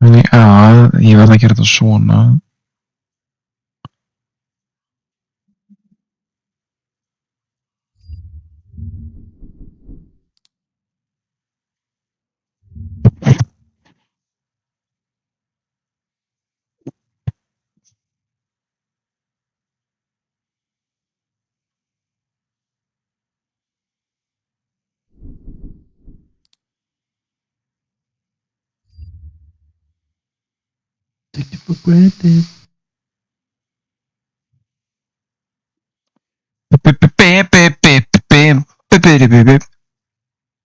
Ég verð að gera þetta svona. Take it for granted.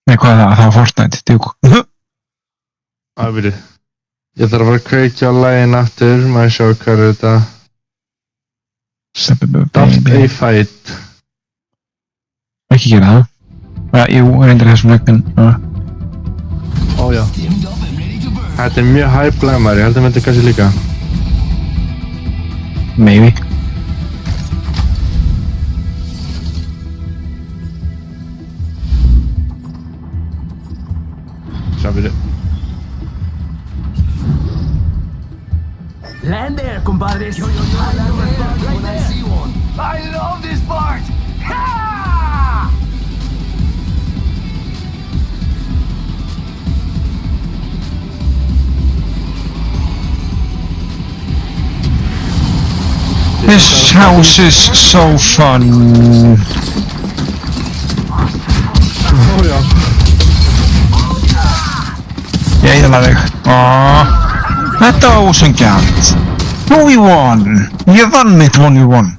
Nei, hvað er það? Það var Fortnite, djúk. Æfiri. Ég þarf að fara að kveikja á lagin aftur, maður sjá hvað er þetta. Start a fight. Ekki gera það. Jú, reyndir þessum leikinn. Ó já. Þetta er mjög hæg blæmar, ég held að þetta kannski líka. Maybe. Sjá við þið. Land there, compadres. Yo, right there. I see one. I love this part. Ha! This house is so fun. Ó já. Ég eðala þig. Þetta var ósanngjarnt. 2v1. Ég vann mitt 1v1.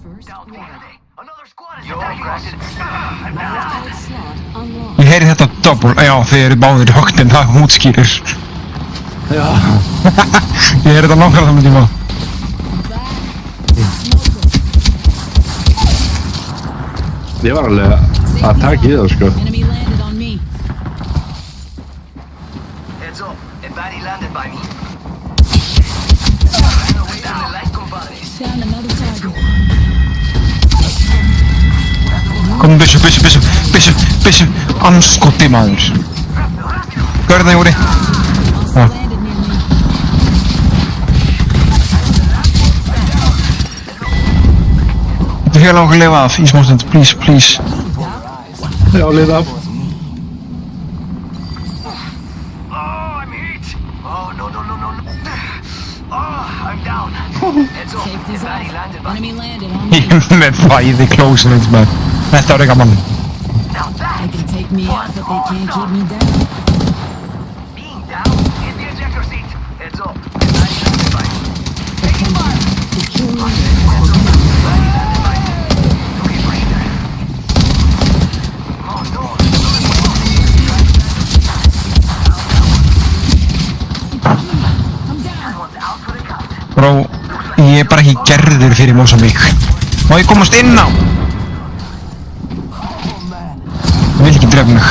Ég heyri þetta double. Já, þið eru báðir í högtin, það útskýrir. Já. Ég heyri þetta langar saman tíma. Ég var alveg að taka í það, sko. Enemy landed on me. Heads up, a baddie landed by me. Away from the light, compadres. Down another target. Kom, Bishop. Anskoti maður. Hvað er það, Júri? Also landed near me. Þetta er okkur lifa af í smástund, please. Já, lið af. Oh, I'm hit. Oh, no. Oh, I'm down. Heads up, a Safety's baddie landed off. by me. Enemy landed on me. Ég er með bæði closements, maður. Þetta var gaman. Now They that can take me out, but they can't keep me down. being down, hit the ejector seat. Heads up, a baddie landed by me. Taking fire. Peculiar. Heads up, a baddie landed by me. Took a breather. Oh no. I'm down. One's out for the count. Bró, ég er bara ekki gerður fyrir Mosambík. Má ég komast inn á? Ég vil ekki drefa mig.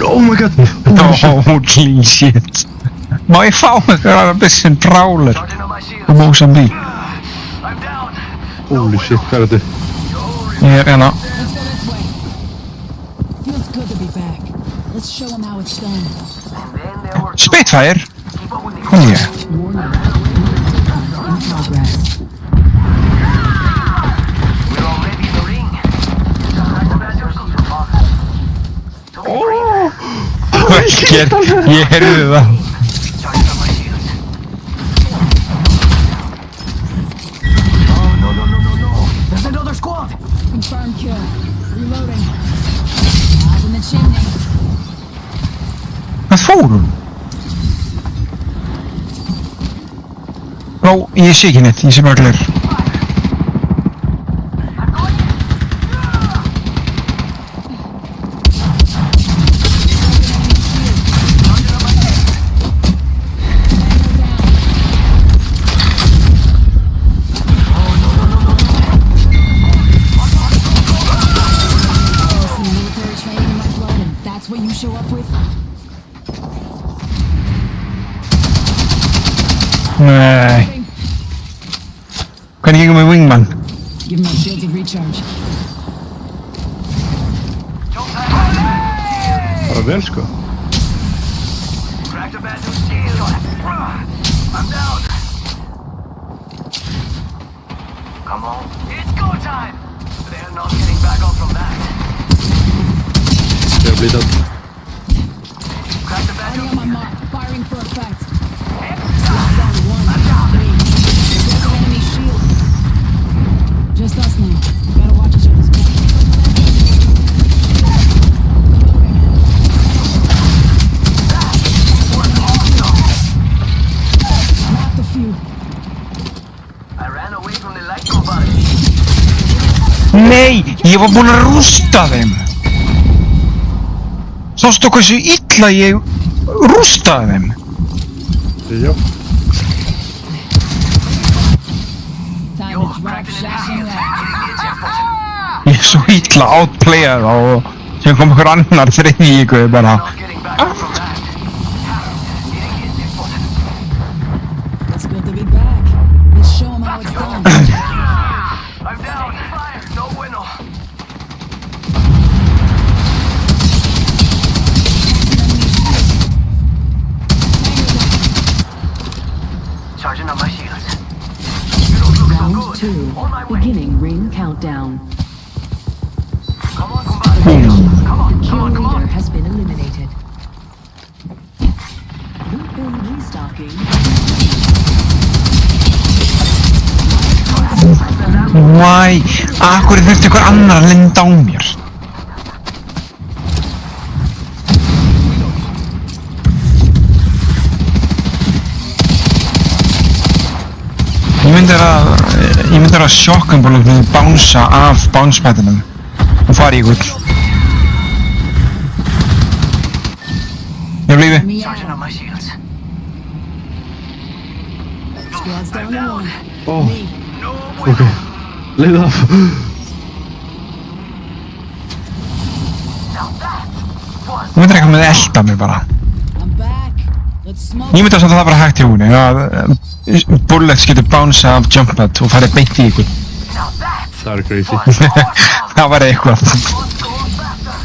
Oh my god. Holy shit. Má ég fá eitthvað bisschen brawler Charging on my shield. á Mosambík? I'm down. Holy shit, hvað er þetta? Ég er hérna. Let's go this way. Feels good to be back. Let's show them how it's done. And then there were Spitfire? keep up with the Kom ég. Warning. In progress. We're already in the ring. Ég heyrði það. Charging on my shields. Oh no. There's another squad. Confirm kill. Reloading. Eyes in the chimney. Hvað fór hún? Bró, ég sé ekki neitt, ég sé bara gler. There's some military training in my blood, and that's what you show up with? Nei. Hvernig gengum við Wingman? Give my shields a recharge. Bara vel, sko. Cracked a bad new shield. I'm down. Come on. It's go time. They're not getting back up from that. Jag blir död. Crack the back Already up. on my mark. Firing for effect. Exercise. Down one. I'm down. There's an enemy shield. Just us now. Gotta watch each other's back. Knocked a few. I ran away from the light company. Nei, ég var búinn að rústa þeim. Sástu hversu illa ég rústaði þeim? Ja. Time Yo, to drop cracked it in shots the and that. shield. Ég er svo illa outplayað og sem kom einhver annar þriðji ykkur bara. Not getting back up from that. Didn't get this one. It's good to be back. Let's show 'em how it's done. I'm down. Fire. No bueno. Charging up my shields. You don't look so Round good. 2. On my way. Beginning ring countdown. Come on, compadre. Come on, Kill come on, come leader on. has been eliminated. Loot bin restocking. Why? Akkur þurfti ykkur annar að lenda á mér? Ég myndi að sjokkumbólum fyrir að bánsa af bánspadinum og fara í ykkur. Ég blífi. Me Charging out. up my shields. Squad's down to one. Åh, Me. No bueno. okej. Leið af. Now that was Ég myndi ekki með að elda mig bara. I'm back. Let's smoke. Ég myndi að það bara hægt hjá henni. Bullets getur bánsa af jump pad og farið beint í ykkur. now that Það er crazy. was awesome. Það var eitthvað. Let's go faster.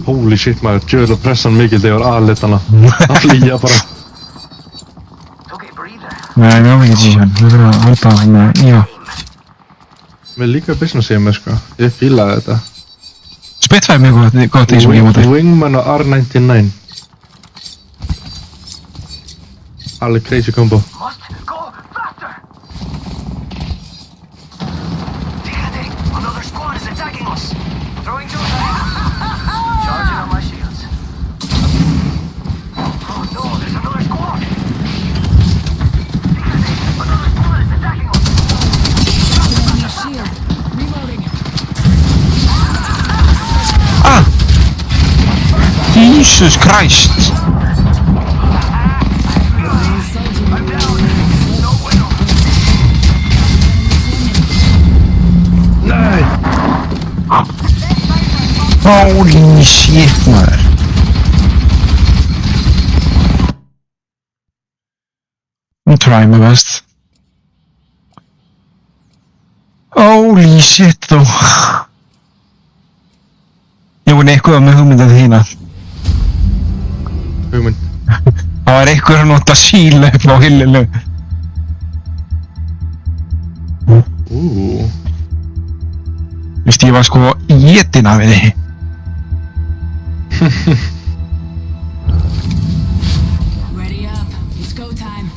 Holy shit maður, djöðl og pressan mikil þegar aðletana. Að flýja bara. Okay, breather. Nei, við áfum ekki síðan. Við verðum að halda hann já. Mér líka business ég með sko. Ég fílaði þetta. Spitfire er mjög gott í þessum gemóti. Wingman og R99. Alveg crazy combo. Must go faster. Dígate, another squad is attacking us. Throwing those. Charging on my shields. Oh no, there's another squad. Dígate, another squad is attacking us. Enemy shield. Reloading. Ah! Jesus Christ! I'm down. No bueno. Nei! Holy shit, maður. I'm trying my best. Holy shit, þó. Ég var eitthvað með hugmyndað þína. Hugmynd. Það var eitthvað að nota síla upp á hillinu. Vist, ég var sko étin af henni. Ready up. It's go time.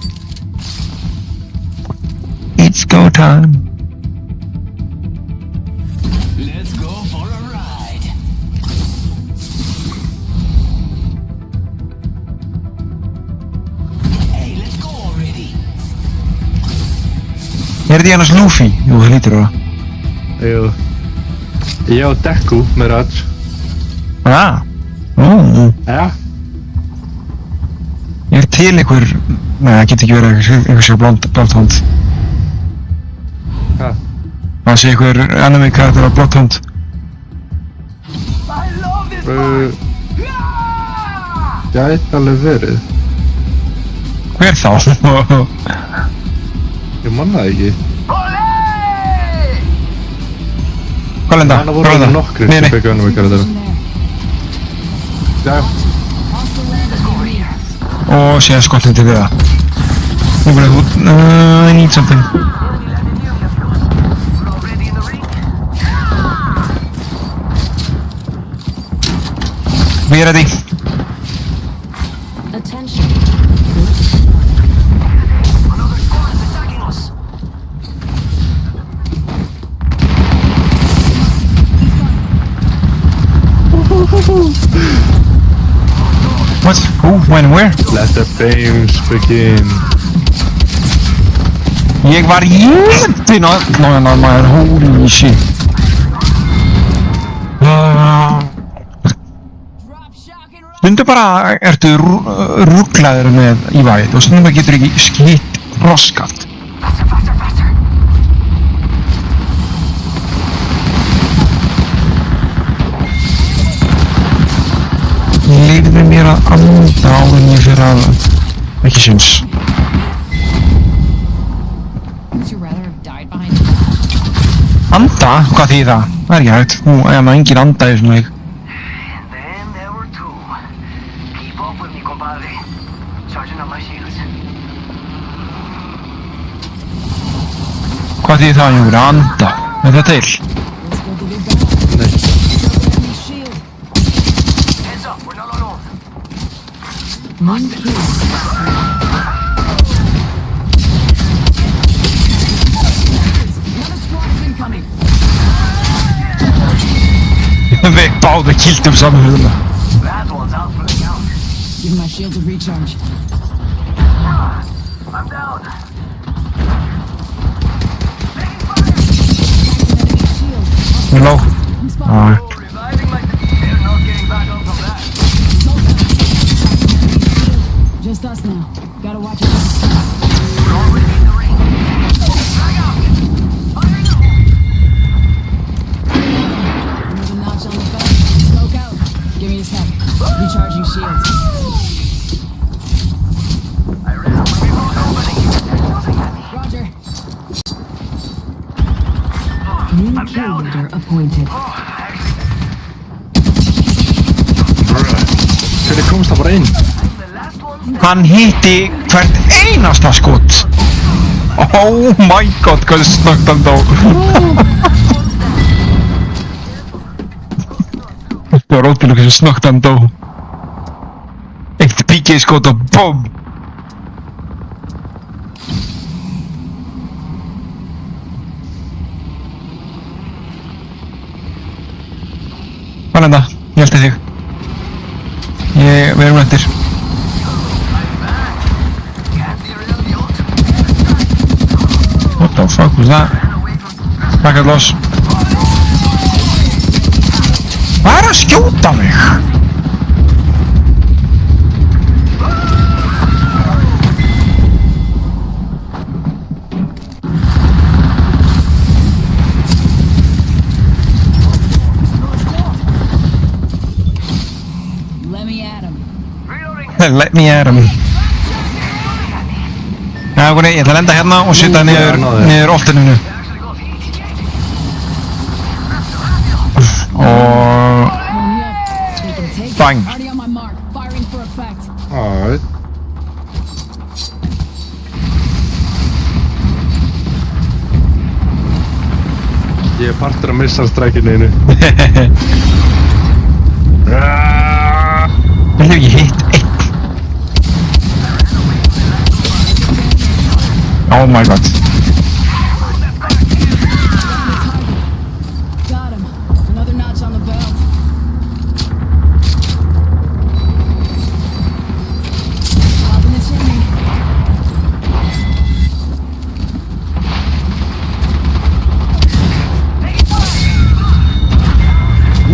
It's go time. Let's go for a ride. Hey, let's go already. Er þetta annars Luffy? Jú, það lítur á það. Jú. Ég á Deku með Raj. Ah. Ja. Ég er til einhver... Nei, það getur ekki verið einhver sér Bloodhound. Hæ? Það sé einhver anime karakter á Bloodhound. I love this part. Yeah! Gæti alveg verið. Hver þá? Ég man það ekki. Olé! Hvað lenda? Þannig voru það nokkri sem fekk önum ykkur að Position there. Já, Hostile landing near me. og síðan skollið til við það. Nú verður þú, I need something. Already in the ring? We are ready. Attention. Another squad is attacking us. What? Who? When? Where? Let the games begin. Ég var jétin á allan maður, holy shit. Stundum bara ertu rugglaður með ívæðið og stundum bara getur ekki skýtt roskalt. Faster, faster, faster. Leyfðu mér að anda áður en ég fyrir að ekki syns. Would you rather have died behind the wall? Anda? Hvað þýðir það? Það er ekki hægt. Nú er maður engin anda í þessum leik. Then there were two. Keep up with me, compadre. Charging up my shields. Hvað þýðir það, Jóri? Anda. Er það til? Let's go to the battle. Nei. Enemy shield. Heads up, we're not alone. One kill. Another squad is incoming. Við báðum kildum saman huguna. That one's out for the count. Give my shield a recharge. I'm down. Enemy shield. We're low. I'm spotted. Alright. Oh, reviving my... They're not getting back up from that. Just us now. Gotta watch it. We're already in the ring. Drag out! Firing the hole! Another notch on the belt. Smoke out. Give me a sec. Recharging shields. I ran out when we both opening. Nothing at me. Roger. New I'm kill down. leader appointed. Oh, actually, Hvernig komst það bara inn? the last one. Hann hitti hvert einasta skot. Oh my god, hvað snöggt hann dó. Þetta var ótrúlega hversu snöggt hann dó. Eitt PK skot og BOOM! Valenda, ég elti þig. Við erum eftir. What the fuck was that? Bakkað loss. Hvað er að skjóta mig? Let me at him. Reloading. Let me at him. Já, okkur, ég ætla að lenda hérna og setja niður oltininu. Actually got heat changing. Og... Only up. Taking take. Bang. Already on my mark. Firing for effect. Alright. Ég er partur að missa strækinu einu. Ég hef ekki hitt eitt. Oh my god. Got him. Another notch on the belt. Up in the chimney.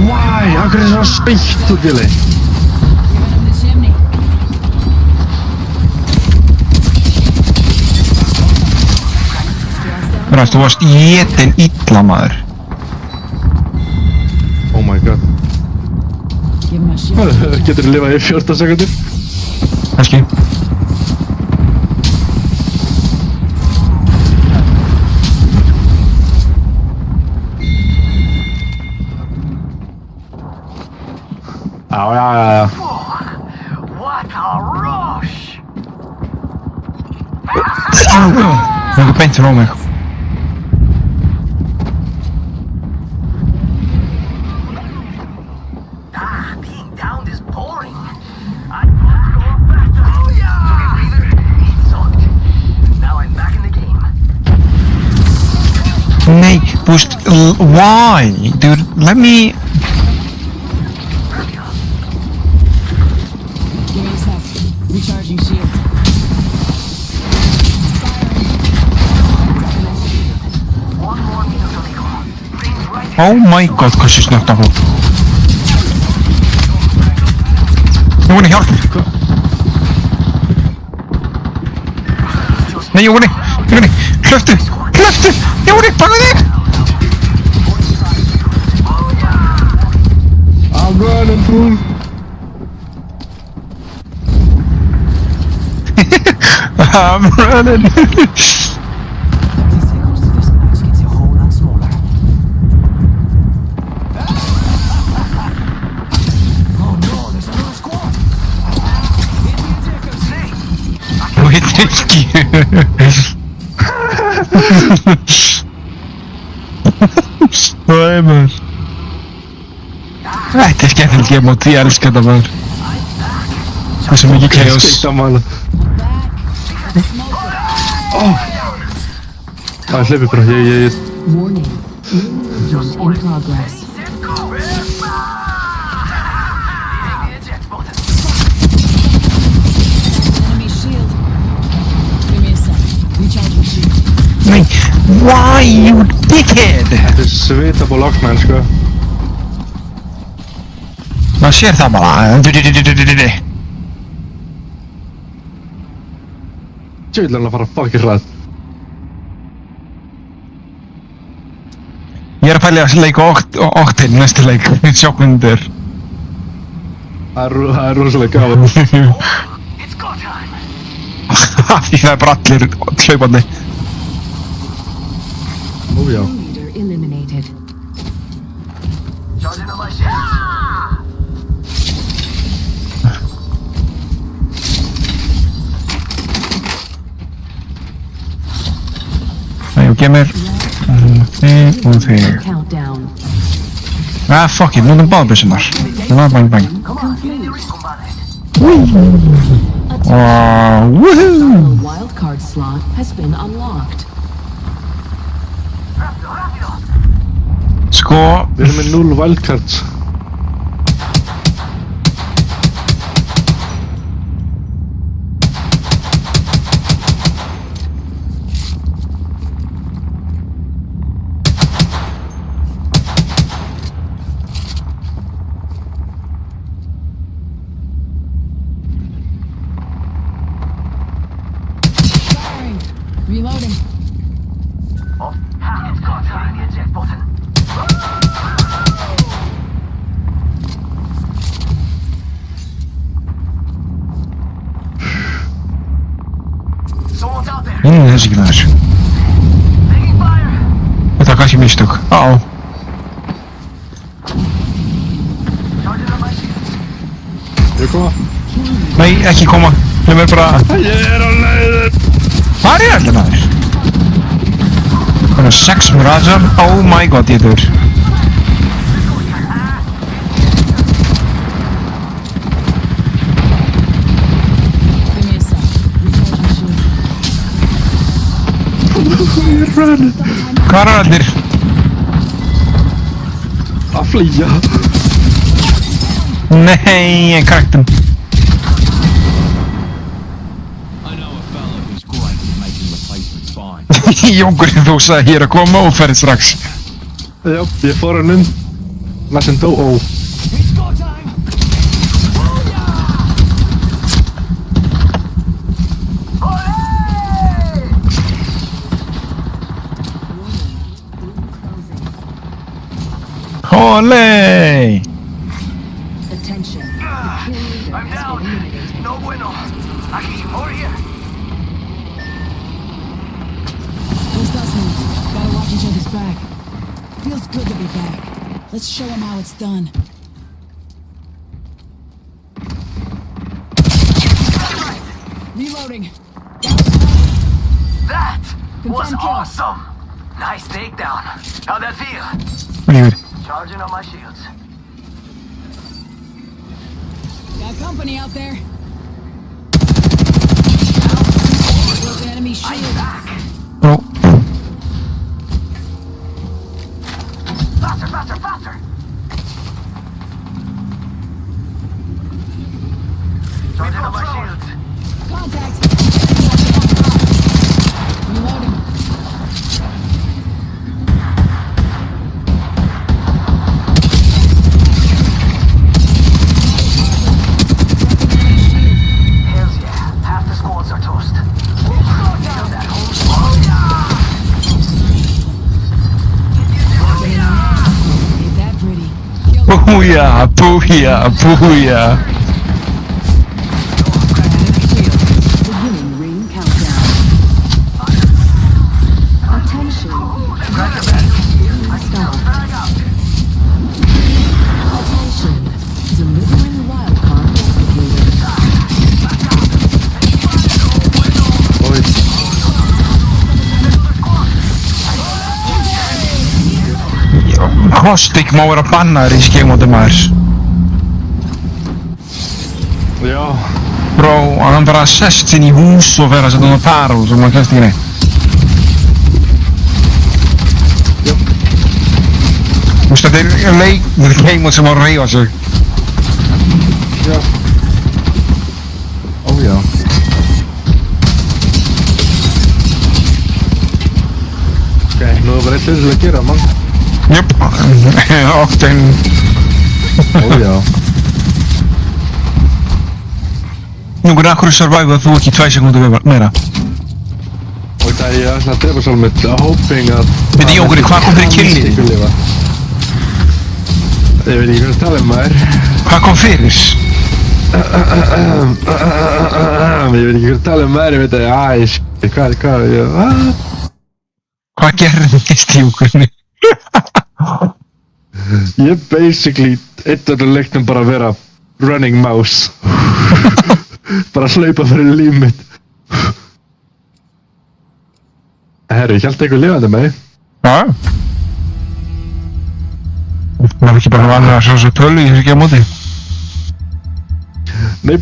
Why? Akkur er það speitt út í leið? Giving him the chimney. Ræst, þú varst étin illa maður. Oh my god. Give my shield. Getur þú lifað í 14 sekundur? Kannski. Já. What a rush! Það er beint fyrir á mig. Being downed is boring. I want to go faster. Oh yeah! Okay, breather. It's sucked. Now I'm back in the game. Nee, boost. Why? Dude, let me... Give me a sec. Recharging shield. One more minute, amigo. Brain's right. Oh my god, hvað sé snögt af hún. Jóni, hjálp! Nei, Jóni! Jóni! Hlöftu! Hlöftu! Jóni, baka þig! I'm running, fool. I'm running! 30 seconds to this match gets a whole lot smaller. Oh no, there's another squad. Þú hittir ekki. Æ, maður. Þetta er skemmtilegt game mode, ég elska þetta maður. Það er svo mikið chaos. Skeitt á maður. Það hleypir bara, ég... Warning. Movement in progress. Enemy shield. Give me a sec. Recharging shield. Nei, why you dickhead? Þetta er svitaból okkmenn, sko. Maður sér það bara. Tjóðlega að fara fucking hrætt. Ég er að pæla að leika Octane næstu leik. Sjá hvernig þetta er. Það er rosalega gaman. It's go time. Því það er bara allir hlaupandi. Ó já. Leader eliminated. Charging on my shield. Það ég gef mér þig og þig. Countdown. Ah, fuck it, notum báðbyssunar. Það var bang bang. Come on, serious combat. Woohoo! A wild card slot has been unlocked. Rápido, rápido. Sko, Við erum með 0 wildcards. Firing. Reloading. Oh, it's go time. The eject button. Someone's out there. inn í þessi ekki þess. Taking fire. Þetta var kannski mistök. Á, Charging on my shield. Ég koma. nei, ekki koma. Ég verð bara... Ég er á leiðin. Hvað er allir maður? Það er 6 mirager. Oh my god, ég dur. Give me a sec. Recharging shield. Ég er running. Hvað er allir? Að flýja. Nei, ég krækt hann. I know a fellow who's great at making replacements fine. Jóngur, þú sagði hér að koma og ferði strax. Já, ég fór hann inn. Næstum dó, ó. It's go time. Olé! Attention. The kill leader I'm has down. been eliminated. No bueno. Aquí, over here. Just us now. Gotta watch each other's back. Feels good to be back. Let's show him how it's done. Reloading. That was Confirm kill. awesome. Nice takedown. How'd that feel? Weird. Charging on my shields. Got company out there. Broke the enemy I'm shield. back. Oh. Faster, faster, faster. Charging on my shields. Contact. Reloading. Hells yeah. Half the squads are toast. Kill that whole squad. Ain't that pretty. Killed Booyah, booyah, booyah. Beginning ring countdown. Attention. Stop. Attention. Delivering wildcard replicator. Oi. Crossstick má vera bannaður í skegmóti maður. Já. Bro, hann bara sest inn í hús og fer að setja hann á parol sem hann kennst ekki neitt. Þú veist, þetta er leik, þetta er keimot sem á að reyfa sig. Já. Ó já. Ok, nú er bara eitt til að gera, mann. Jöp, Octane. Ó já. Nú hvernig akkur survive þú ekki 2 sekúndur meira? Og það ég ætla að drepa svolítið mitt hoping að... Veit ég okkur, hvað kom fyrir killið? Ég veit ekki hvað að tala maður. Hvað kom fyrir? Ég veit ekki hvað að tala maður, ég veit að Hvað gerðist í okkurni? Ég basically eitt af leiknum bara að vera running mouse. Bara hlaupa fyrir líf mitt. Herri, ég held eitthvað lifandi með. Já. Það er ekki bara vanið að sjá svo tölu í þessu gemóti. Nei.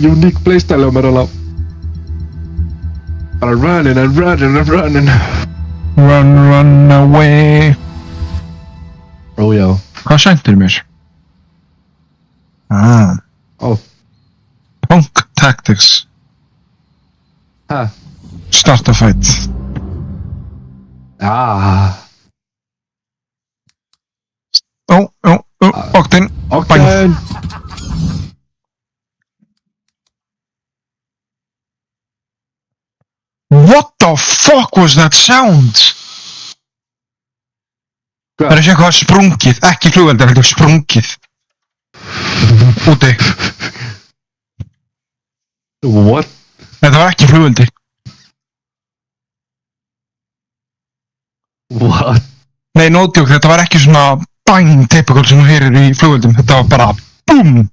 Unique playstyle á mér alveg. Bara running and running and running. Run away. Ó já. Hvað sendir mér? Ó. Punk Tactics. Ha. Start a fight. Octane. Octane. What the fuck was that sound? Það er eitthvað sprungið, ekki flugveldar, þetta er sprungið. Úti. What? Þetta var ekki flugveldi. What? Nei, no joke, þetta var ekki svona bang typical sem þú heyrir í flugveldum. Þetta var bara BOOM!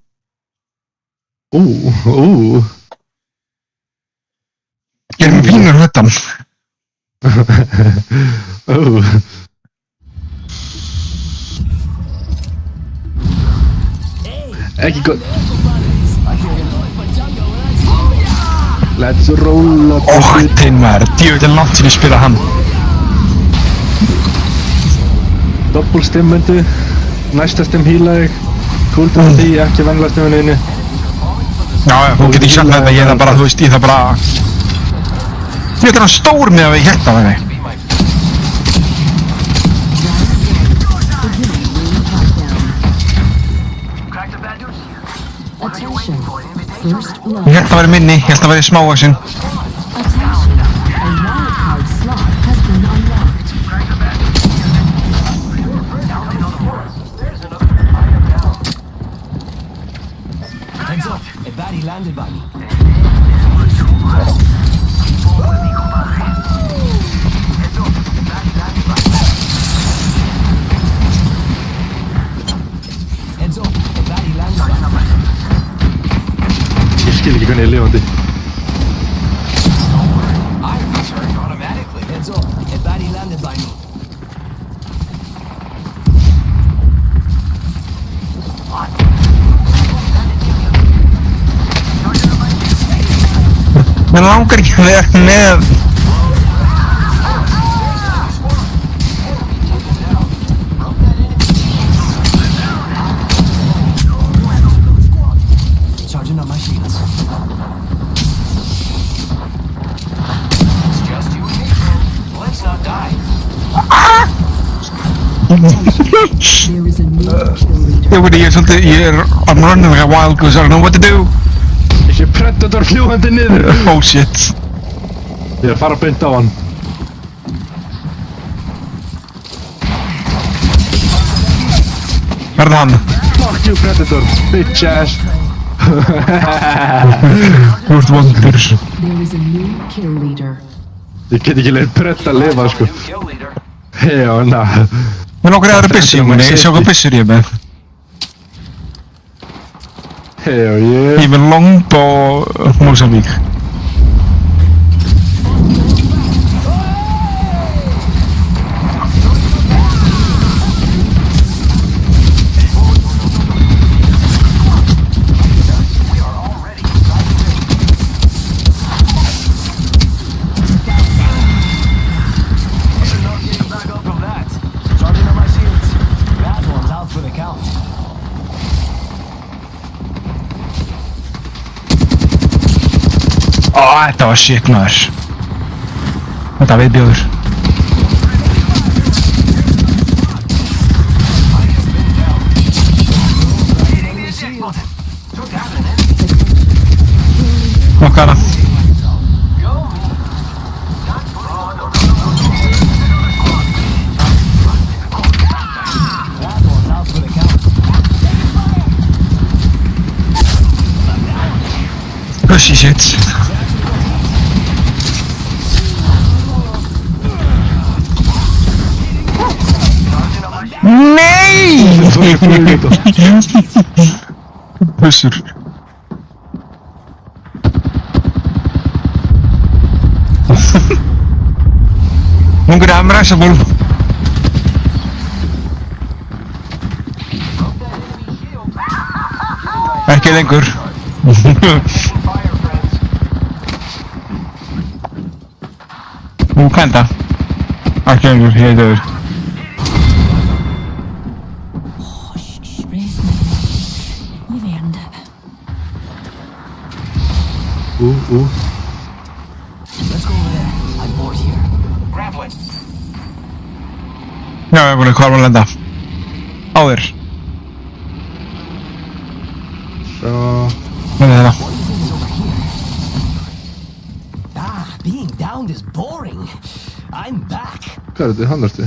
Ég er með pínur hvettan. Ekki gott. Let's roll up. Octane maður, djöfull er langt sem ég spila hann. Doppel stimmendu. Næsta stim híla þig. Cooldown því, ekki venla stimmeninu. Já, þú getur ekki sagt þetta, ég það bara, þú veist, ég það bara... Ég er hann stór með að við hérna með þig. Attention. First blood. Ég held að vera minni, ég held að vera smávaxinn. Attention. A wildcard slot has been unlocked. Heads up, a baddie landed by me. Heads up, a baddie landed by me. Ég skil ekki hvernig ég er lifandi. Mér langar ekki að vera með. Charging up my shields. It's just you and me, man. Let's not die. There is a new kill leader. Ég veit ég er svolítið, I'm running like a wild goose, I don't know what to do. Þessi Predator fljúandi niður. Oh shit. Ég er að fara beint á hann. Verða hann. Fuck you Predator, bitch ass. Þú ert vondur. There is a new kill leader. Ég get ekki leið Pred að lifa sko. Kill leader. Já, na. Mér langar að vera byssi, ég sjá hvað byssur ég er með. Hell yeah. Ég er með Longbow Mozambique. Back up from that. Charging up my shields. That one's out for the count. Þetta var shit maður. Þetta var viðbjóður. Nokkara. That one's out for the count. Pussy shit. Nei! Pussur. Mungkin ada merasa belum. Ekki lengur. Bukan tak? Ekki lengur, ég er döður. Raise me. We've earned it. Let's go over there. I'm bored here. Grappling. Já, ég er búin að hvar var lenda. Á þér. Svo... Hvað er þetta? Ah, being downed is boring. I'm back. Hvað er þetta? Hann ertu?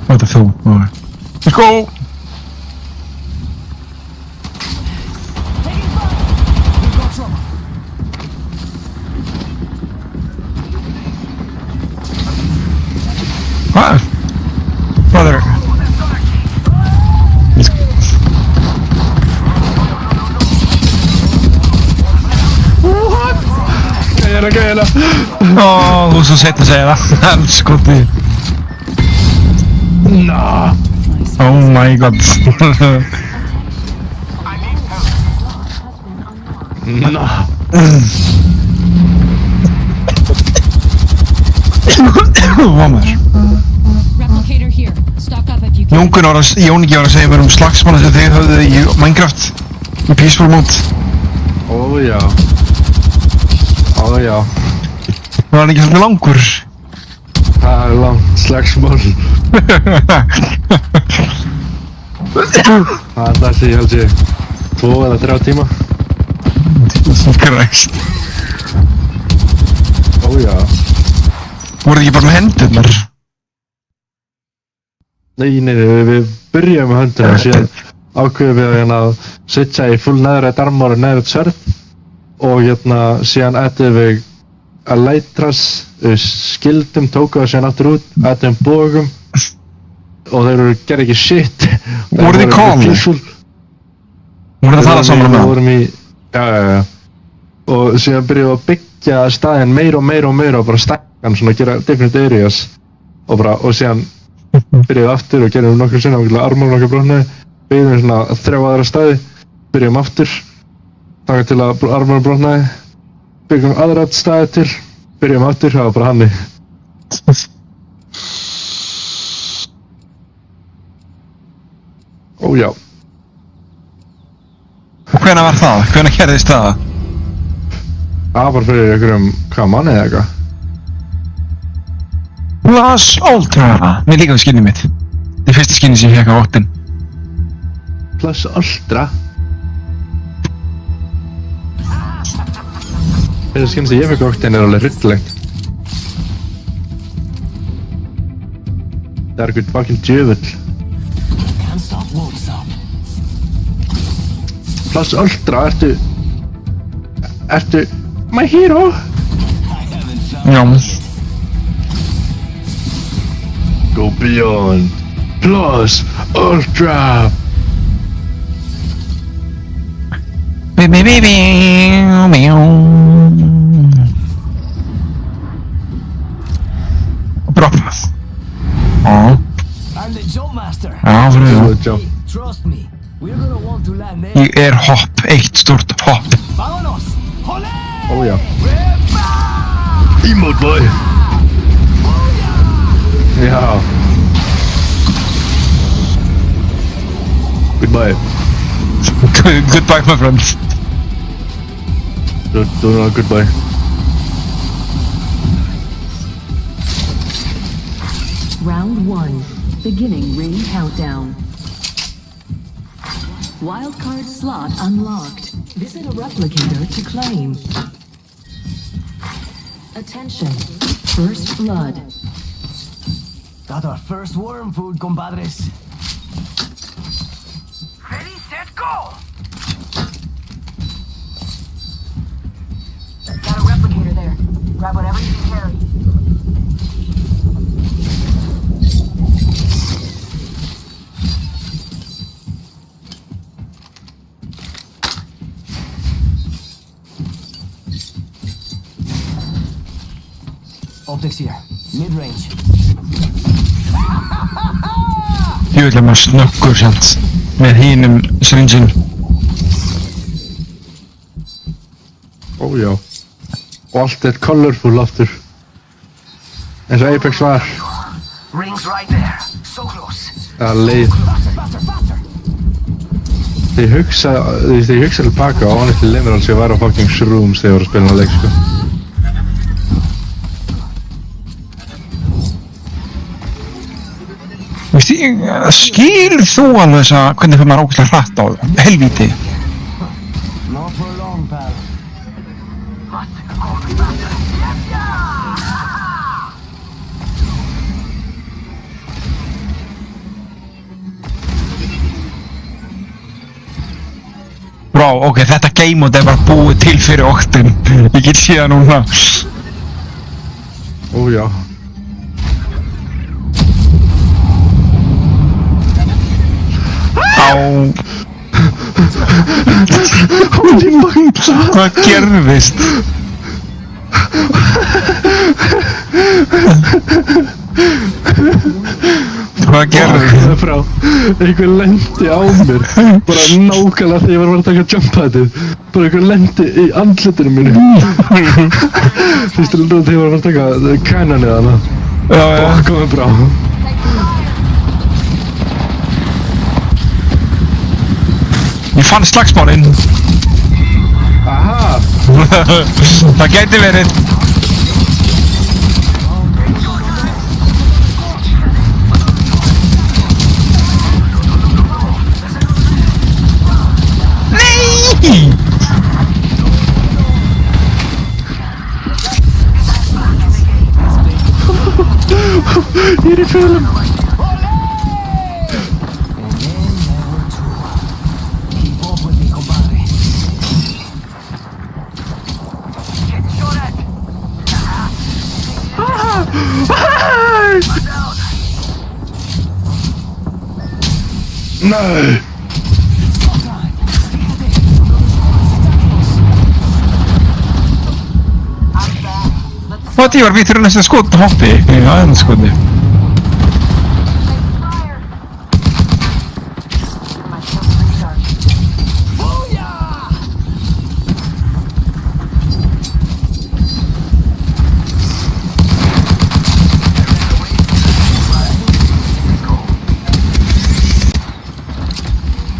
What the fuck? Let's go! What? Brother. Gæjana. Åh, þú svo sett að segja það. Elskoti. Nah. Oh my god. Nah. Hvað maður? Replicator here. Stock up if you can. Jónki var að segja mér slagsmála sem þið höfðu í Minecraft. Í Peaceful Mode. Ó já. Ó já. Var hann ekki svolítið langur? Það er langt slagsmál. Það er þessi, ég held ég, 2 eða 3 tíma. Christ. Ó já. Voruð ekki bara með hendurnar? Nei, við byrjum með höndina, síðan ákveðum við að setja í full neðrætt armor og neðrætt sverð og síðan ættum við að leitras, skildum, tóku það síðan aftur út, ættum bógum og þeir gerði ekki shit. Voruð þið calm? Voruð það tala saman með hann? Já. Og síðan byrjuðum við að byggja staðinn meira og bara stakkan svona að gera different areas og síðan byrjuðum við aftur og gerðum nokkur sinna og armor nokkur brotnaði Bíðum svona 3 aðra staði, byrjum aftur, þangað til að armurinn brotnaði, byrjum aðra staði til, byrjum aftur, það var bara hannig. Ó já. Og hvenær var það? Hvenær gerðist það? Það var fyrir einhverjum, hvað manni eða eitthvað? Plus Ultra. Mér líka við skinnið mitt. Það er fyrsta skinnið sem ég fekk á óttin. Plus Ultra? Fyrsta skinn sem ég fekk á óttin er alveg hryllilegt. Það er eitthvað fucking djöfull. Can't stop, won't stop. Plus Ultra, ertu my hero? I haven't found Já. Go beyond. Plus Ultra. Bra. Ja. I'm the jump master. Ja, för det. Good job. Trust me, we're gonna want to land there. Ég er hopp. Eitt stort hopp. Vámonos! Olé! Oh ja. Wepa! Emote boy. Ja. Goodbye. Goodbye, my friends. Do not goodbye. Round 1. Beginning ring countdown. Wildcard slot unlocked. Visit a replicator to claim. Attention. First blood. Got our first worm food, compadres. Ready, set, go! Got a replicator there. Grab whatever you can carry. Optics here. Mid-range. Ég vil að maður snöggur sjálfs með hinum syringin. Ó já. Og allt er colorful aftur. Eins og Apex var. Rings right there. So close. Það leið. Faster, faster, faster! Þegar ég hugsa tilbaka á honestly lemur alls ég var á fucking shrooms þegar ég var að spila hana leik sko. Veist ég, skil þú alveg þess að hvernig fyrir maður ógeðslega hratt á það? Helvíti. Not for long, pal. Brá, ok, þetta game mode er bara búið til fyrir óttin. Ég get séð það núna. Ó já. Á. Hvað gerðist? Hvað gerðist? Það er frá. Einhver lendi á mér. Bara nákvæmlega þegar ég var að taka jump-padið. Bara einhver lendi í andlitinu mínu. Fyrst til þegar ég var að taka cannonið hana. Já, já. Og komið brá. Ég fann slagsmálinn. Aha! Það gæti verið. Nei! Ég er í fölum. Keep up with me, compadre. Get shot at. Nei! Vad gör vi till nästa skott? Hoppi. Ja, en skott.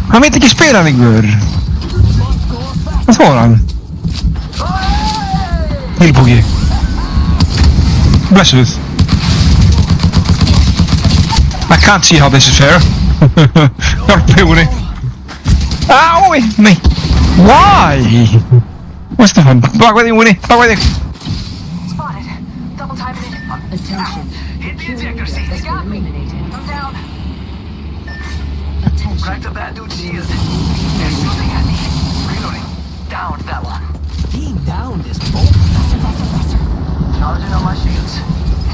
Hann veit ekki spila lengur. Hvað þóra hann? Hilpóki. Blessuð. I can't see how this is fair. Hjálp hugunni. Ái, nei. Why? What's the fun? Bak við þig, Winnie. Bak við þig. Spotted. Double timing it. Attention. Hit the ejector seat. Has been eliminated. I'm down. Attention. Cracked up that dude's shield. They're shooting at me. Reloading. Downed that one. He downed this bolt. Charging on my shields.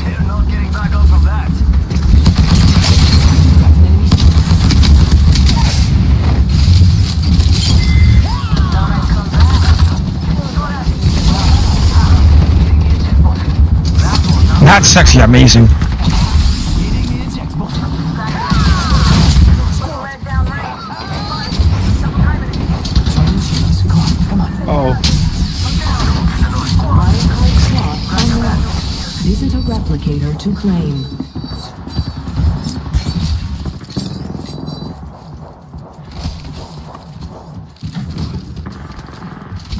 They're not getting back up from that. That's actually amazing. Hitting the eject button. Red down range. Double timing it. Come on. Oh. Wildcard slot unlocked. Visit a replicator to claim.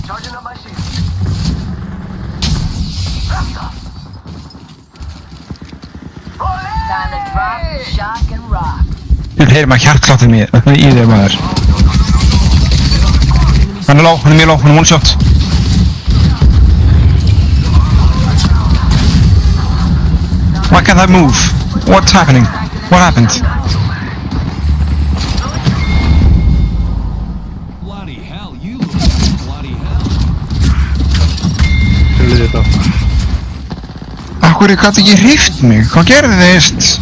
Charging up my shields. Raptor. Time to drop, shock, and rock. Þú heyrir maður hjartsláttin í þér maður. Hann er low, hann er mjög low, hann er one shot. Why can't I move? What's happening? What happened? Bloody hell, you look like bloody hell. Kjölið þetta. Akkur ég gæti ekki hreift mig? Hvað gerðist?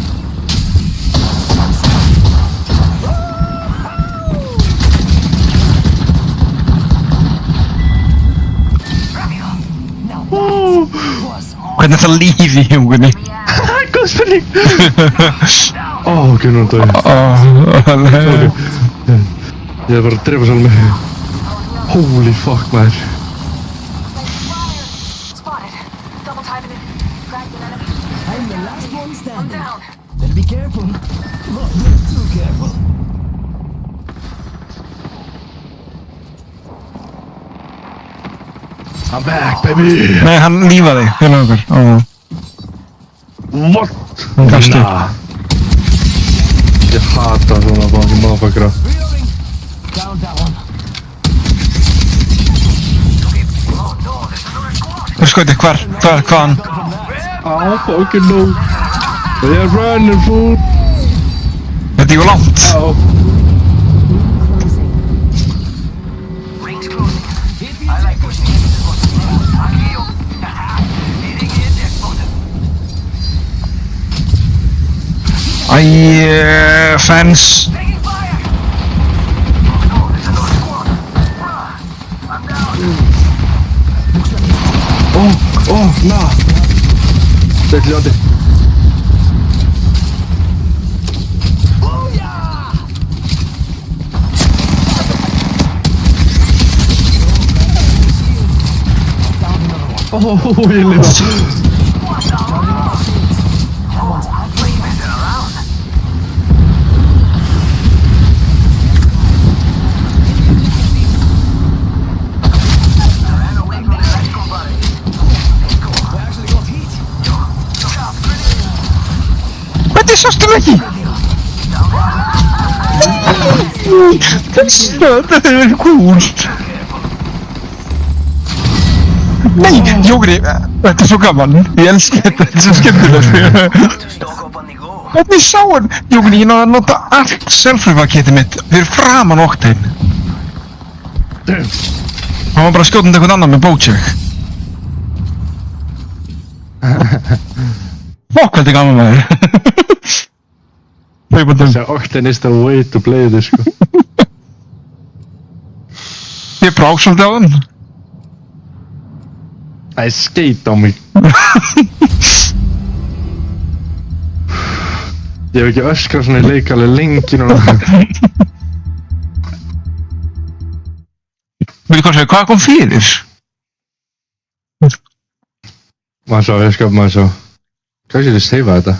Hvernig er það líf í hugunni? Góð spurning! Ó, ok, nú dói ég. Nei. Ég er bara að drepa sjálf mig. Holy fuck, maður. Spotted. Double timing it. Cracked an enemy. I'm the last one I'm standing. down. Better be careful. Not too careful. I'm back, baby! Nei, hann lífaði fyrir okkur. What? Hann gafst upp. Nah. Ég hata svona banki motherfuckera. Reloading. Down that one. Þú skoði, hvaðan? Oh, fucking no. They're running, fool. Þetta er ju langt. Oh. Closing. Range closing. Hit the I like eject pushing button. into the button. Aquí yo. Hitting the eject button. Fence. Taking fire. Oh no, there's another squad. Bruh. I'm down. Oh, nah. Þetta er ljóndi. Oh, ég lifa. Hvernig sástu mig ekki? Þetta hefur verið cool. Nei, Jógri, þetta er svo gaman. Ég elska þetta, þetta er svo skemmtilegt. Stock up on the go. Hvernig sá hann? Jógri, ég náði að nota allt self-revive-kitið mitt fyrir framan Octane. Hann var bara skjótandi eitthvað annan með bótcheck. Fokk, þetta er gaman maður. Þessi Octane is the way to play this, sko. Ég brák svolítið á hann. Það er skeit á mig. Ég hef ekki öskrað svona í leik alveg lengi núna. Veitu hvað segja, hvað kom fyrir? Maður svo, ég skap maður svo. Hvað sér þið seifa þetta?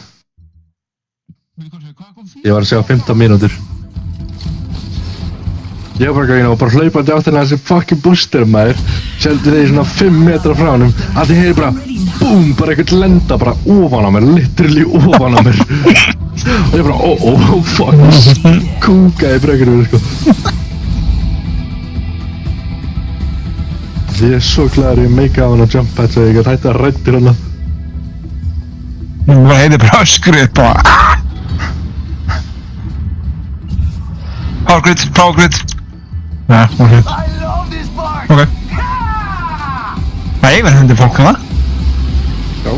Veitu hvað segja, hvað kom fyrir? Ég var að segja 15 mínútur. Ég var bara hlaupandi áttina þessi fucking booster maður. Seldi þeir svona 5 metra frá honum. Að þið heyri bara, BOOM, bara eitthvað lenda bara ofan á mér, literally ofan á mér. Og ég bara, fuck, kúkaði brekkunum, sko. Ég svo glaður ég meika á hann að jump pad svo ég gæti hætti að rættir hann. Ég bara heiði bara öskruð bara. Power grid. Ja, ok. I love this part! Ok. Nej, men det folk, va? Já.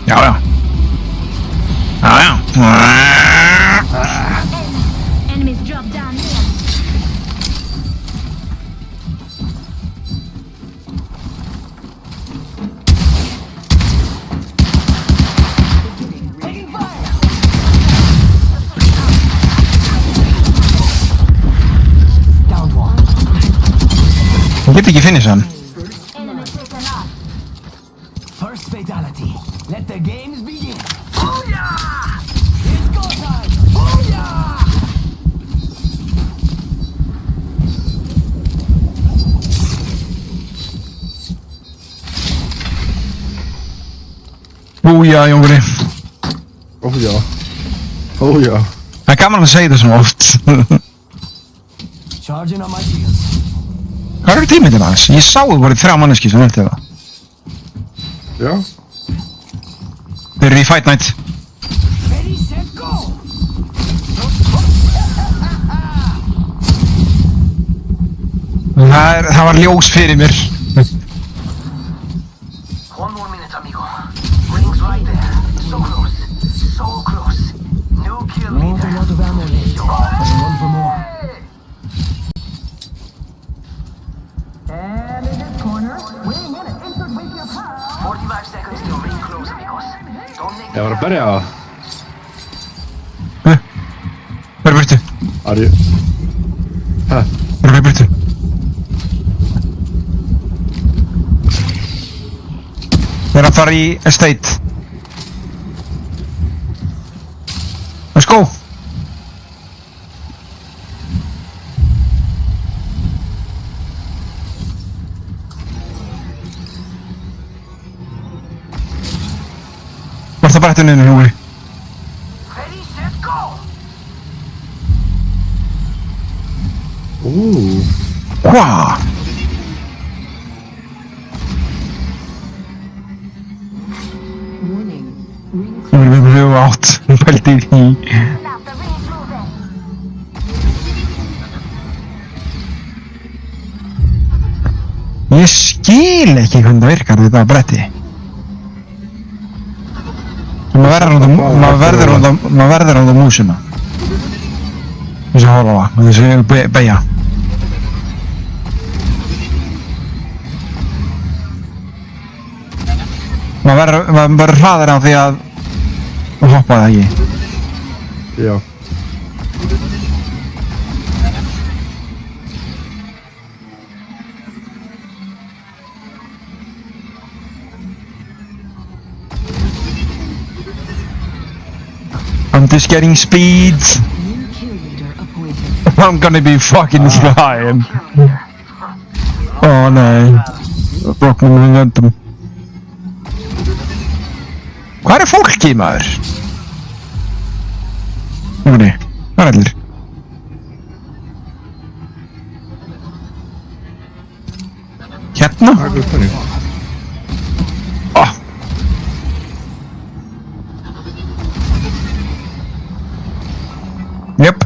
Ja. Enemies drop down here. Jag get ikke finish han. Enemy taken off. First fatality. Let the games begin. Booyah! It's go time! Booyah! Boja, jongen. Já. Hij kan maar zeggen zo oft. Charging on my shields. Hvað eru tímið til hans? Ég sá það voru 3 manneski sem veldi það. Já. Þeir eru í Fight Night. Ready, set, go! Það var ljós fyrir mér. One more minute, amigo. Ring's right there. So close. So close. New kill leader. Not a lot of ammo left. Run for more. And in this corner, weighing in at insert weight your power. 45 seconds till ring close, amigos. Don't make Ég var að berja á. Hver er burtu? Hver er burtu? Þeir eru að fara í estate. Let's go! Varst það bara eftir niður, Jóri? ready, set, go! Hva? Warning. Ring Við höfum átt, pældi í. Now the ring's moving. Ég skil ekki hvernig það virkar þetta bretti. Maður verður á það músina. Þessi horfa, þessi beigja. Maður verður hraðir á því að hoppa það ekki. Já. I'm just getting speed. new kill leader appointed. I'm gonna be fucking flying. Åh nej. Jag bråkar med momentum. Hvað er fólki maður? Jóni, hvað er allir? Hérna? Það er góð spurning. Jep.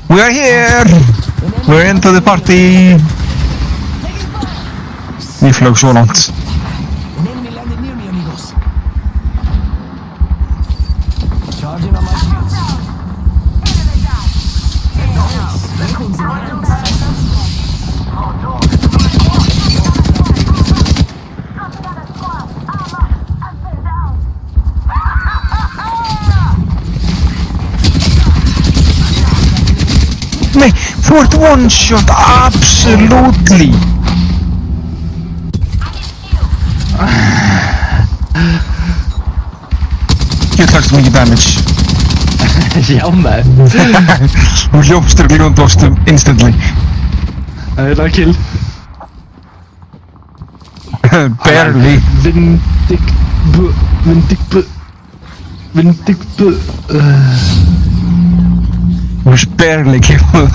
We are here! We're into the party! Vi flög så långt. An enemy landed near me, amigos. Charging on my shields. Weapons in hands. Þú ert one shot, absolutely. Ég hlagst mikið damage. Já, maður. Þú hljópstur gljóndostum instantly. Það er kill. Barely. Vindigbu. Þú veist barely killed.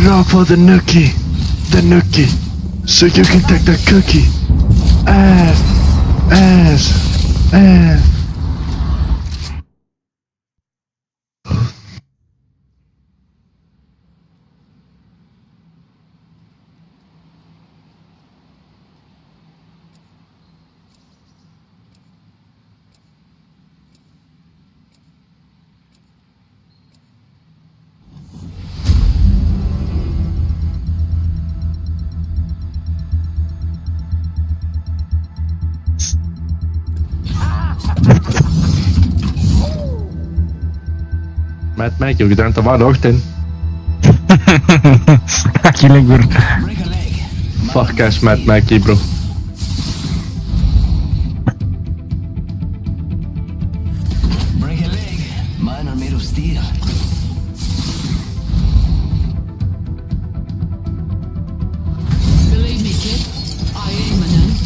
Drop for the nookie, so you can take the cookie. Ass. Mad Maggie, þú getur enda að vara óttinn. Ekki lengur. Break a leg. Fuck ass Mad Maggie, bro. Break a leg. Mine are made of steel. Believe me, kid. I ain't man.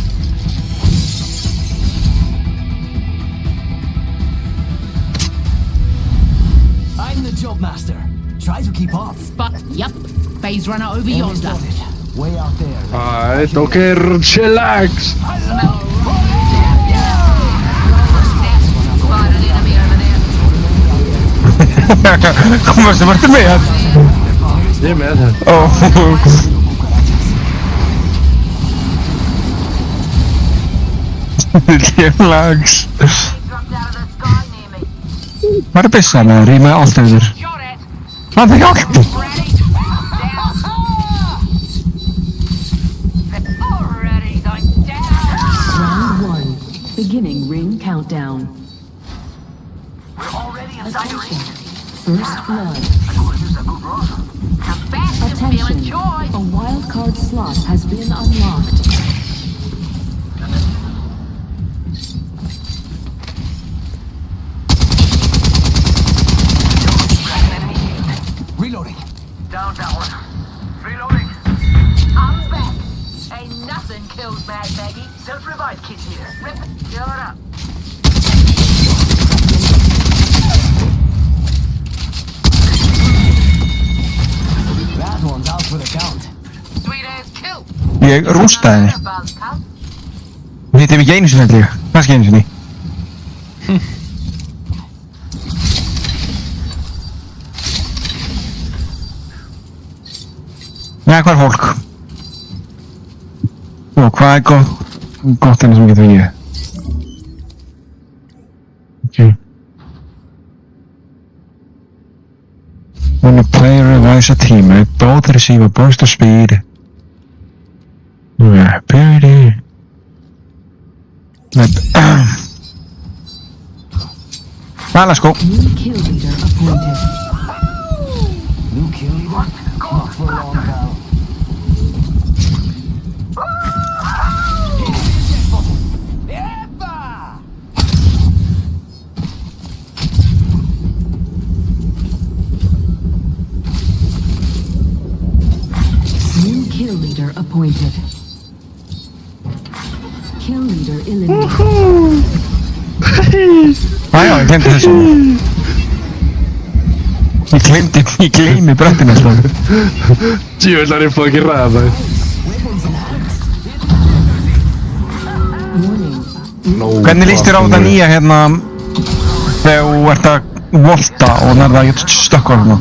I'm the job master. Try to keep up. But, yup. Phase runner over Enemy's yonder. spotted. Way out there. Alright, okay, chillax. Kom maar, wat er mee had. Ég er með það. Oh. Lags. Dropped out of the sky near me. Waar de best aan, riemen altijd weer. Shot it. Wat een gok. Ready? Down. Already, I'm down. Round 1. Beginning ring countdown. We're already inside the ring. First blood. I could use a good run. Come back to feeling Attention. joy. A wildcard slot has been unlocked. Reloading. Down that one. Reloading. I'm back. Ain't nothing kills Mad Maggie. Self-revive kit here. Rip it. Fill it up. That one's out for the count. Sweet ass kill. Je roest daar. Niet heb ik één net liggen. Dat is geen niet. Ja, hvað er fólk? Og hvað er gott enn sem getur við? Okay. When a player revives a teammate, both receive a burst of speed. Yeah, pretty. Let's go. New kill leader appointed. New kill leader? Not for long, pal. New kill leader appointed. Kill leader eliminated. Ah ja, ik denk het zo. Ég gleymi brettinu sko. Djúvillar ég fóð ekki ræða það. Hvernig líst þér á þetta nýja hérna þegar þú ert að volta og nærða að stökkva hérna?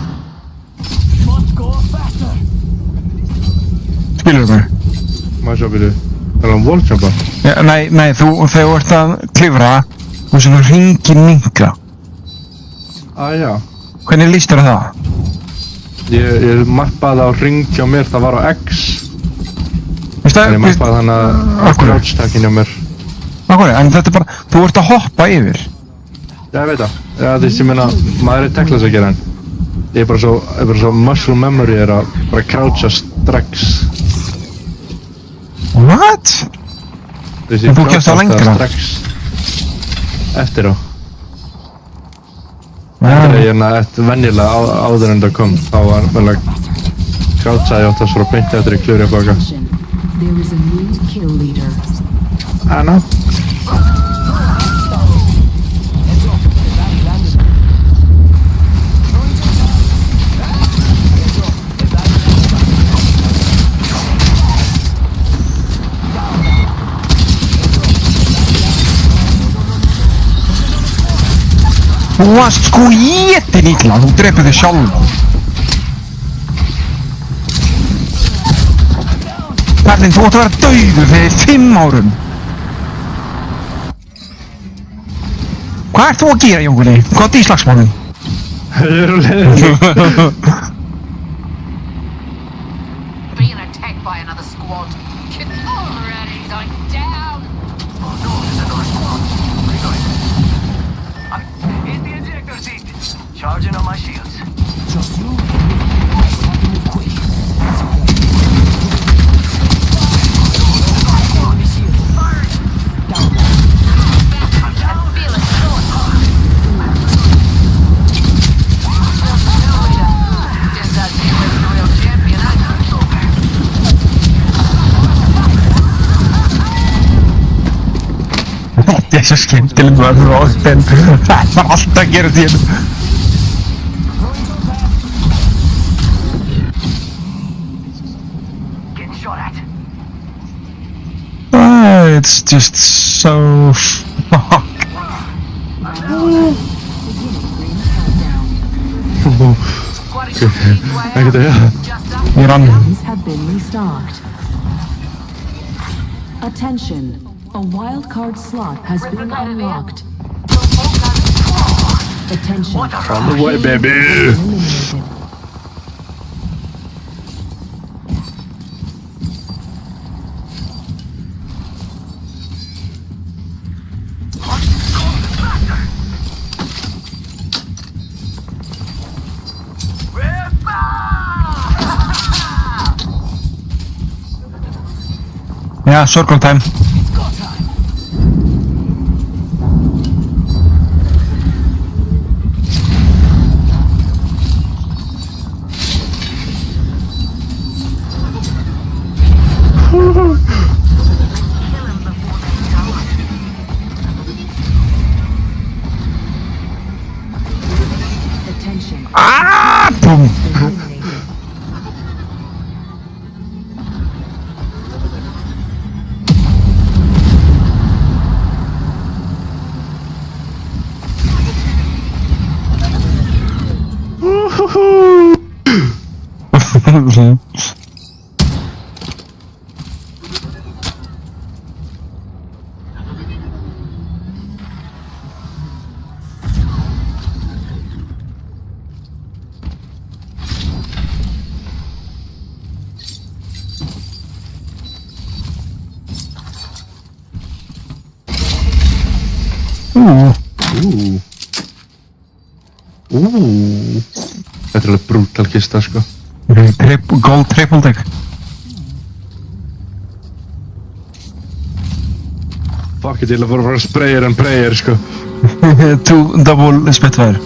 Skilur þú mig? Má ég sjá byrju. Er hann walljumpa? Ja, nei, þegar þú ert að klifra og svona hringin minka. Já. Hvernig líst þér á það? Ég mappaði á ring hjá mér, það var á X. En ég mappaði hann að crouch-takkin hjá mér. Akkur, en þetta er bara, þú ert að hoppa yfir. Já, ég veit það. Já, ég meina, maður teklas að gera hann. Ég er bara svo muscle memory að bara croucha strax. What? En þú kemst það lengra? Strax eftir á. Þegar ég venjulega áður en það kom, þá var vel að croucha ég átt að svona beint eftir í klúri að baka. There is a new kill leader. Anna. þú varst sko étin illa, þú drepur þig sjálf. Perlin, þú átt að vera dauður fyrir 5 árum. Hvað ert þú að gera, Jóngunni? Hvað er í slagsmálum? Ég er á leiðinni. Being attacked by another squad. Already, I'm down. Oh no, there's another squad. Reloading. I'm in the ejector seat. Charging on my shields. Just you. Have to move quick. Enemy shield. Firing. Down. I'm down. Feel it going. Turns out you were the real champion, huh? Þetta er svo skemmtilegt að þú ástinn. Það var alltaf að gera þér. Getting shot at. It's just so fuck. Ekkert að gera. Ég rann. Guns have been restocked. Attention. A wild card slot has been unlocked. Attention. On the way, baby. Eliminated. Yeah, circle time. Attention. Ah! Boom. Eliminated. Þetta er alveg brútal kista, sko. Gold triple deck. Fuck it, ég ætla bara að fara sprayer and prayer, sko. 2 double Spitfire.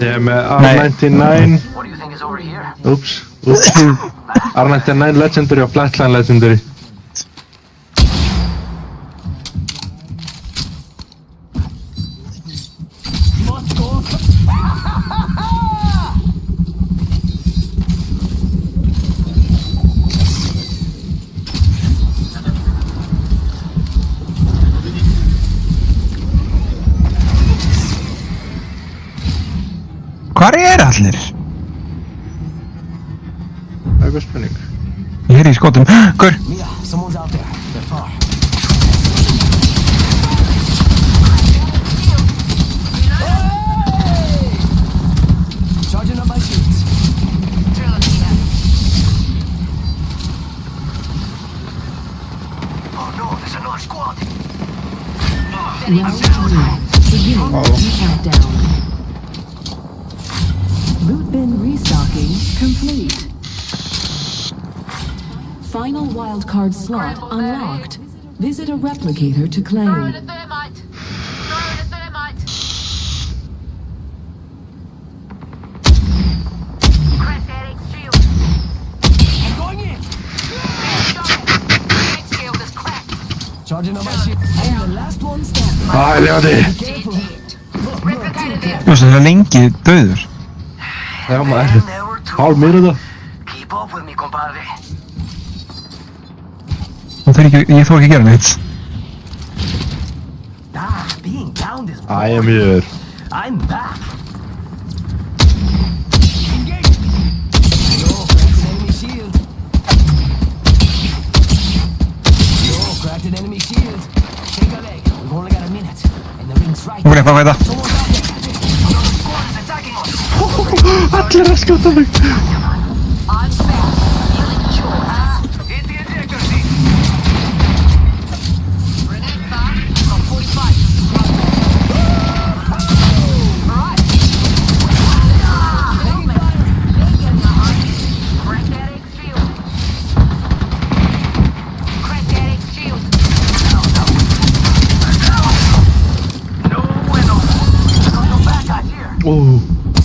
Ég er með R99. What do you think is over here? Oops. R99 Legendary og Flatline Legendary. Hvar allir? Það er eitthvað spenning. Ég heyri í skotum. Hver? Mia, someone's out there. They're far. Charging up my shields. Oh no, there's another squad. Round 3. Beginning countdown. Loot bin restocking complete. Final wildcard slot unlocked. Visit a replicator to Throwing claim. a thermite. Throwing a thermite. Crack that X shield. I'm going in. X shield is cracked. Charging up my shield. I'm the last one standing. Æ, lefandi! Careful. Replicator there. Þú veist það er lengi döður. Já, maður. And there were two. Hálf mínúta. Keep up with me, compadre. Ég þarf ekki að gera neitt. Being downed is I am here. I'm back. Engage. Yo, cracked an enemy shield. Yo, cracked an enemy shield. Take a leg. We've only got a minute. And the ring's right. Hún er hvað þetta? Someone's out there. Another squad is attacking us. Allir að skjóta mig. I'm back. Healing short. Hit the ejector seat. Grenade back. Got 45. Alright. Crack that X shield. Crack that X shield. No bueno. Come back out here.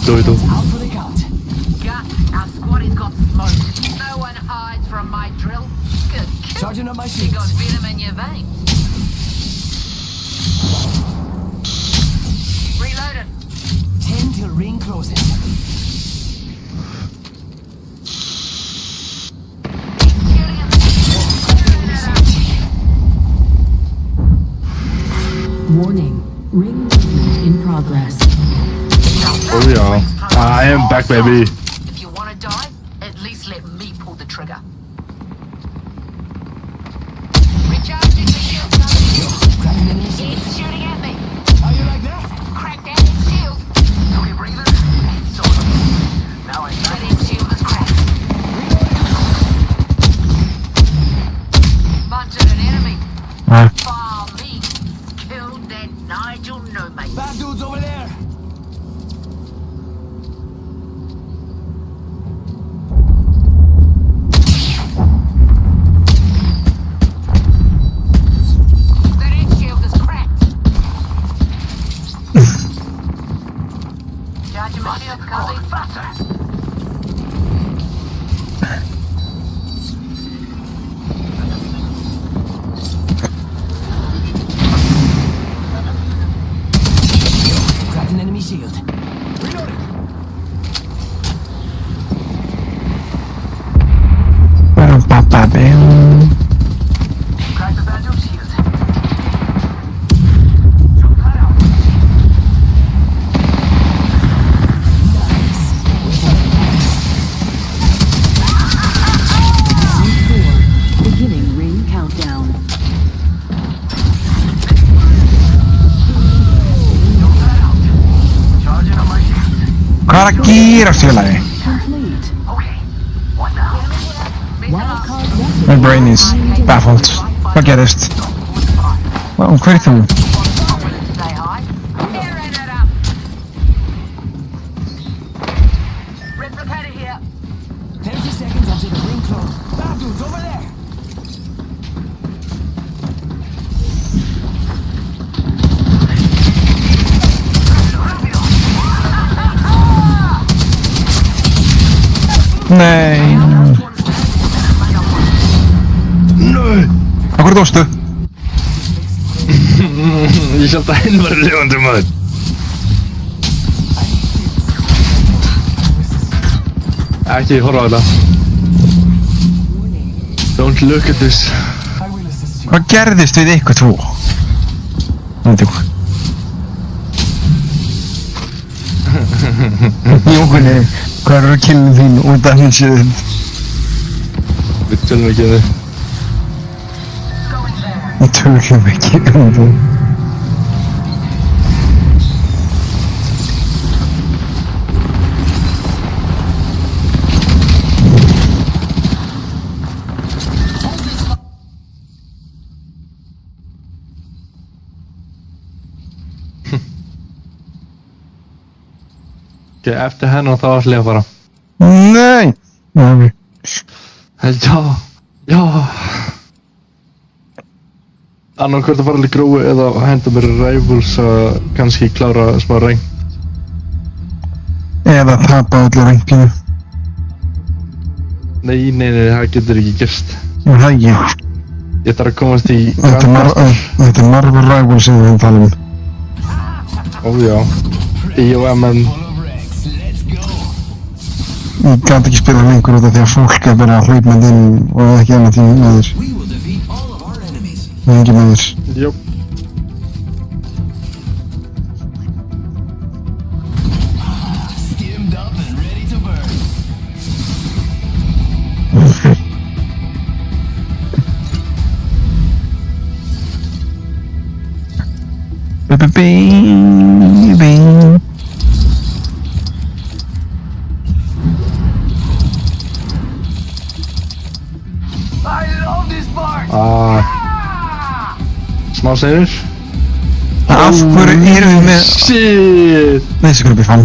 Doido. Out for the count. Gut, our squad has got smoked. No one hides from my drill. Good kill. Charging up my You shields. got venom in your veins. Reloading. 10 till ring closes. Shooting at Warning. Ring movement in progress. Oh yeah. I am back, baby. If you want to die, at least let me pull the trigger. Recharging the shield. Cracked an enemy shield. It's shooting at me. How you like that? Crack that shield. Okay, breather. It's over. Now I'm back. That shield is cracked. Bunted an enemy. Ah. Far me. Killed that Nigel no-mate. Bad dudes over there. That X shield is cracked. Charging my shield, Cuzzy. Faster. Cracked an enemy shield. Reloading. Crack the badge of shield. Jump that out. Round 4. Beginning ring countdown. Jump that out. Charging on my shield. Hvað er að gerast félagi? Complete. Okay. What now? Wildcard replicator. My brain is baffled. Hvað gerist? Hver er þú? Stay high. Tearing it up. Replicator here. 30 seconds until the ring closes. Bad dudes over there. Nei. Akkur dóstu? Ég held að hinn var lifandi maður. Ekki horfa á þetta. Don't look at this. I will assist you. Hvað gerðist við ykkur tvo? Nú tjók. Jókunni, hvað eru killin þín og damageið þinn? Við tölum ekki þið. Við tölum ekki þið. Ok, eftir hennan þá ætla ég að fara. Nei! Nei. Já. Annarkvort að fara alveg grói eða henda mér rivals að kannski klára smá reng. Eða tapa öllu renginu. Nei, það getur ekki gerst. Það er ekki. Ég þarf að komast í Þetta er Marvel Rivals sem við tala um. Ójá. IOM-en. Ég gæti ekki spila lengur út af því að fólk er bara að hlaupa með inn og það er ekki annað tíma með þér. Það er ekki með þér. Jó. Baby. I love this part! Smá segir. Af hverju erum við með... Shit! This is gonna be fun.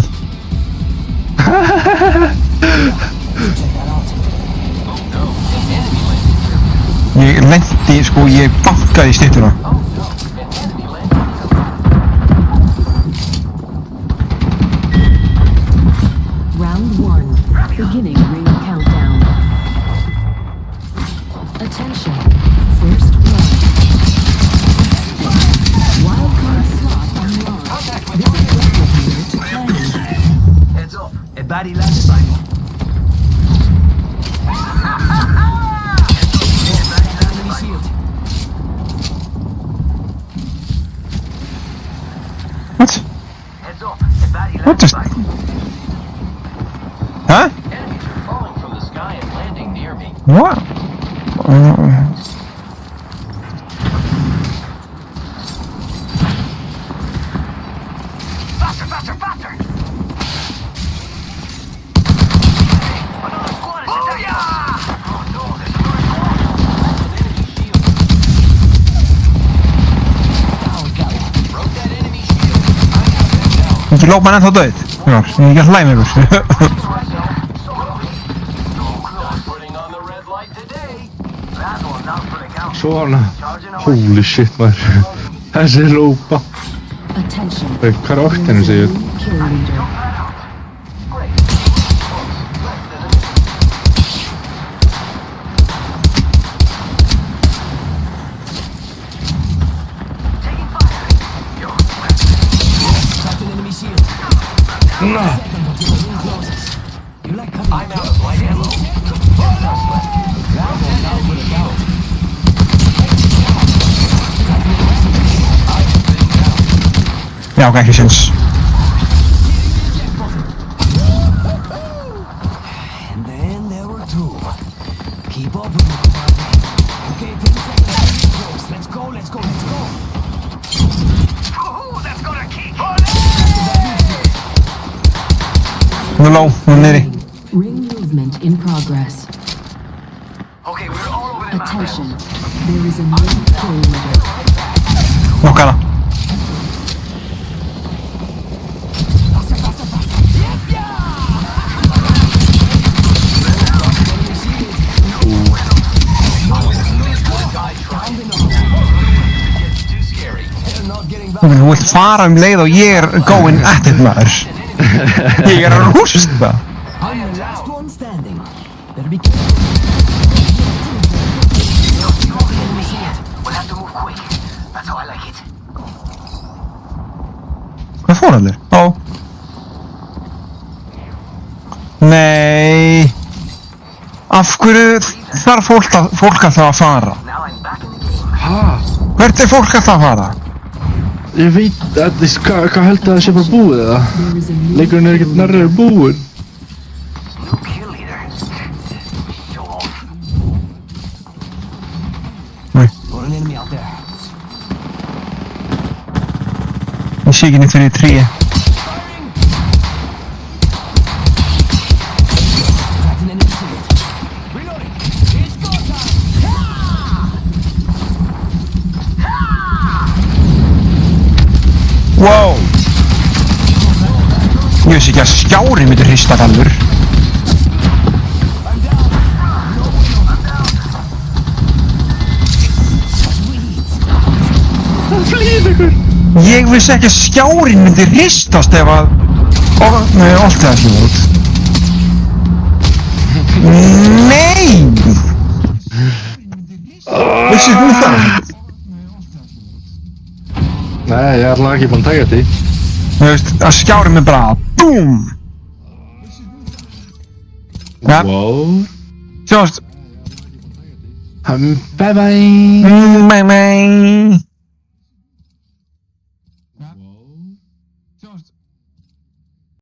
Ég lendi, sko, ég bankaði í styttuna. Round 1. Beginning ring countdown. Attention. First blood. Wildcard slot unlocked. This replicator to planning. Heads up. A baddie landed by me. Enemy shield. What? Heads up, a baddie What landed the... by me. Huh? Enemies are falling from the sky and landing near me. What? Faster, faster, faster! Another squad is attacking us! Oh no, there's another squad! Broke that enemy shield. I got that down. Ekki lópa hann ennþá döið? Já, ég er ekki að hlæma ykkur. Putting on the red light today. That one, not for the count. Svona. Charging away. Holy shit, maður. Þessi lópa. Attention. Hvað er oktinu, segir? Kill leader. Taking fire. Yo, Cracked an enemy shield. No. Second until the ring closes. You like coming? I'm out of light ammo. 10 shots left. Round 1 out for the count. Já, ok, ekki séns. And then there were two. Keep up with me. Okay, 10 seconds. Close. Let's go, let's go, let's go. Woohoo, that's gonna kick! Hún er low, hún er niðri. Ring movement in progress. Okay, we're all over the map. Attention. There is a new kill leader. Nokka hana. Too scary. They're not getting back. Þú vilt fara leið og ég er going at it, maður. Ég er að rústa. I'm the last one standing. Better be careful. We'll have to move quick. That's how I like it. Hvað fór allir? Ó. Nei. Af hverju þarf fólk alltaf að fara? Now I'm back in the game. Hvert er fólk alltaf að fara? Ég veit að hvað heldur það sé bara búið eða? There is a new Leikurinn ekkert nærri búinn. New kill leader. Show off. Got an enemy out there. Ég sé ekki neitt fyrir í tríi. Cracked an enemy cigarette. Reloading. It's go time. Wow! Ég vissi ekki að skjári myndi hrista allur. Ég vissi ekki að skjárin myndi hristast ef að... Nei, allt það slúið út. Nei! Vissi þú það? Nei, ég er alveg ekki búinn að taka því. Þú veist, að skjárin myndi bara... BOOM! Ja, Wow. sjáumst. Bye bye. Bye bye. Sjáumst.